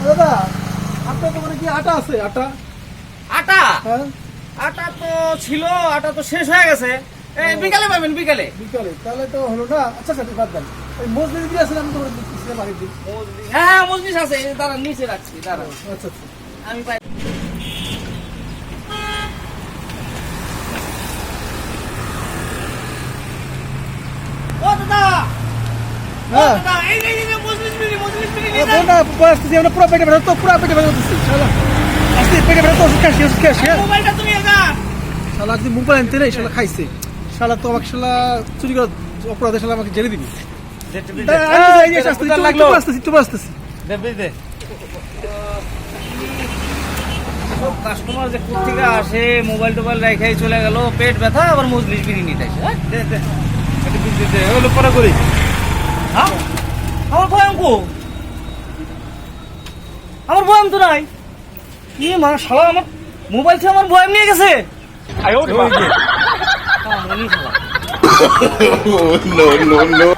দাদা আপনার দোকানে কি আটা আছে? আটা আটা হ্যাঁ আটা তো ছিল, আটা তো শেষ হয়ে গেছে। এই বিকালে পাবেন, বিকালে। বিকালে তাহলে তো হলো না। আচ্ছা আচ্ছা বাদ দেন। ওই মজলিস দিয়ে আসলে আমি তোমার বাড়ির দিন। হ্যাঁ মজলিস আছে, দাঁড়া নিচে রাখছি, দাঁড়া আচ্ছা আচ্ছা আমি পাই। ও দাদা, ও হ্যাঁ দাদা, এই মজলিস বিড়ি নিয়ে যান। না আসতেছি আমরা পুরো পেটে ভরে তো পুরো পেটে ভরে দিচ্ছি। চলো আসতে পেটে ভরে তো ওষুধ খাচ্ছি ওষুধ খাচ্ছি। মোবাইলটা তুমি যা। শালা যদি মোবাইল আনতে নেই শালা খাইছে। শালা তো আমাকে শালা চুরি করে অপরাধে শালা আমাকে জেলে দিবি। কাস্টমার যে কোথেকে আসে, মোবাইল টোবাইল রেখেই চলে গেল, পেট ব্যথা, আবার মজলিস বিড়ি নিতে আসে। পরে করি হ্যাঁ? আমার বয়াম কো? আমার বয়াম তো নাই। কি মা শালা, আমার মোবাইল থেকে আমার বয়াম নিয়ে গেছে। no, no, no.